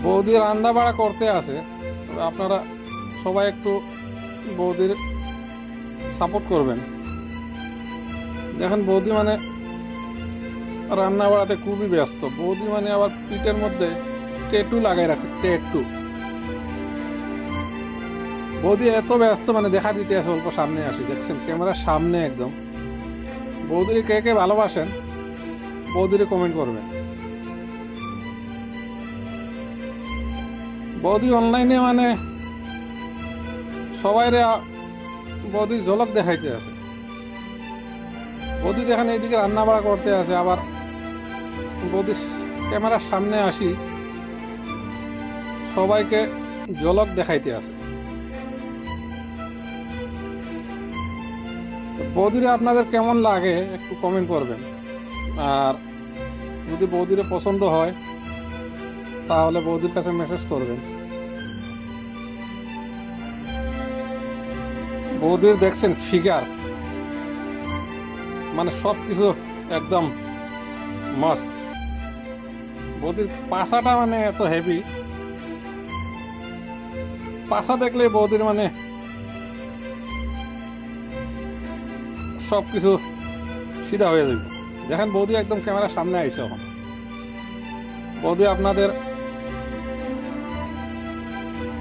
বৌদি রান্না বাড়া করতে আসে, আপনারা সবাই একটু বৌদির সাপোর্ট করবেন। দেখেন বৌদি মানে রান্না বাড়াতে খুবই ব্যস্ত। বৌদি মানে আবার পিঠের মধ্যে ট্যাটু লাগাই রাখে, ট্যাটু। বৌদি এত ব্যস্ত মানে দেখা দিতে আসে, অল্প সামনে আসি, দেখছেন ক্যামেরার সামনে একদম। বৌদির কে কে ভালোবাসেন বৌদিরে কমেন্ট করবেন। বৌদি অনলাইনে মানে সবাই বৌদির ঝলক দেখাইতে আছে। বৌদি দেখেন এইদিকে রান্না বাড়া করতে আছে, আবার বৌদির ক্যামেরার সামনে আসি সবাইকে ঝলক দেখাইতে আছে। বৌদিরে আপনাদের কেমন লাগে একটু কমেন্ট করবেন। আর যদি বৌদিরে পছন্দ হয় তাহলে বৌদির কাছে মেসেজ করবেন। বৌদির দেখছেন ফিগার, মানে সবকিছু একদম মস্ত। বৌদির পাছাটা মানে এত হেভি, পাছা দেখলে বৌদির মানে সবকিছু সিধা হয়ে যাবে। দেখেন বৌদি একদম ক্যামেরার সামনে আইছে। এখন বৌদি আপনাদের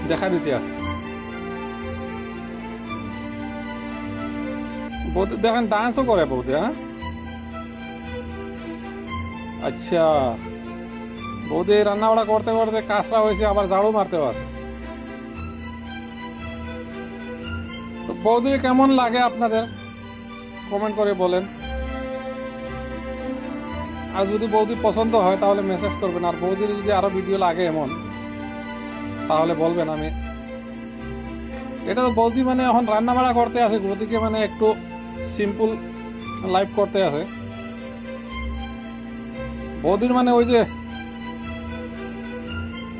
দেখা দিতে আছে। বৌদি দেখেন ডান্সও করে বৌদি। হ্যাঁ, আচ্ছা। বৌদি রান্না বাড়া করতে করতে কাঁচরা হয়েছে, আবার ঝাড়ু মারতেও আছে। তো বৌদি কেমন লাগে আপনাদের কমেন্ট করে বলেন। আর যদি বৌদি পছন্দ হয় তাহলে মেসেজ করবেন। আর বৌদির যদি আরো ভিডিও লাগে এমন তাহলে বলবেন। আমি এটা তো বৌদি মানে এখন রান্না বাড়া করতে আছে, বৌদিকে মানে একটু সিম্পল লাইফ করতে আছে। বৌদির মানে ওই যে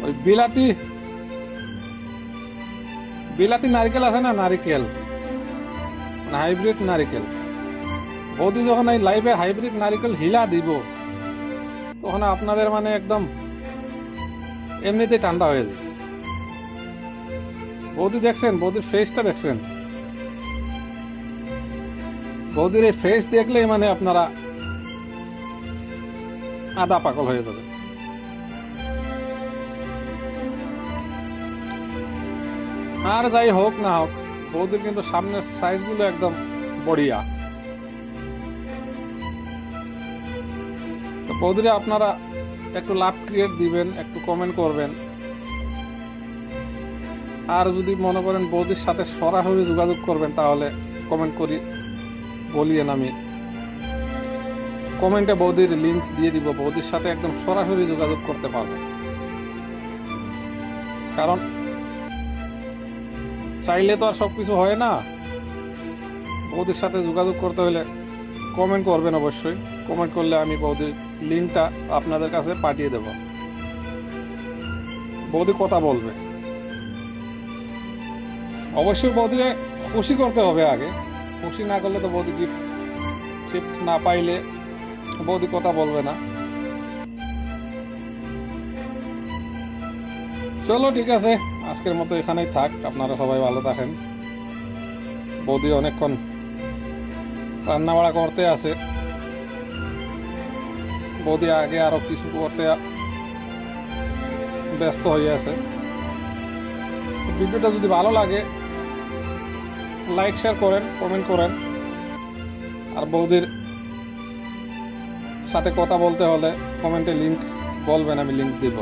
ওই বিলাতি নারিকেল আছে না, নারিকেল মানে হাইব্রিড নারিকেল। বৌদি যখন এই লাইভে হাইব্রিড নারিকেল হিলা দিব তখন আপনাদের মানে একদম এমনিতেই ঠান্ডা হয়ে যায়। বৌদি দেখছেন, বৌদির ফেসটা দেখছেন। বৌদির এই ফেস দেখলেই মানে আপনারা আধা পাগল হয়ে যাবে। আর যাই হোক না হোক, বৌদির কিন্তু সামনের সাইজ গুলো একদম বড়িয়া। তো বৌদিরে আপনারা একটু লাভ ক্রিয়েট দিবেন, একটু কমেন্ট করবেন। আর যদি মনে করেন বৌদির সাথে সরাসরি যোগাযোগ করবেন তাহলে কমেন্ট করি বলিয়েন। আমি কমেন্টে বৌদির লিংক দিয়ে দিব, বৌদির সাথে একদম সরাসরি যোগাযোগ করতে পারবেন। কারণ চাইলে তো আর সবকিছু হয় না। বৌদির সাথে যোগাযোগ করতে হলে কমেন্ট করবেন অবশ্যই। কমেন্ট করলে আমি বৌদির লিংকটা আপনাদের কাছে পাঠিয়ে দেব। বৌদি কথা বলবে, অবশ্যই বৌদিকে খুশি করতে হবে আগে। খুশি না করলে তো বৌদি গিফট না পাইলে বৌদি কথা বলবে না। চলো ঠিক আছে, আজকের মতো এখানেই থাক। আপনারা সবাই ভালো থাকেন। বৌদি অনেকক্ষণ রান্না বাড়া করতে আছে। বৌদি আগে আরো কিছু করতে ব্যস্ত হয়ে আছে। ভিডিওটা যদি ভালো লাগে লাইক শেয়ার করেন, কমেন্ট করেন। আর বৌদির সাথে কথা বলতে হলে কমেন্টে লিংক বলবেন, আমি লিংক দিব।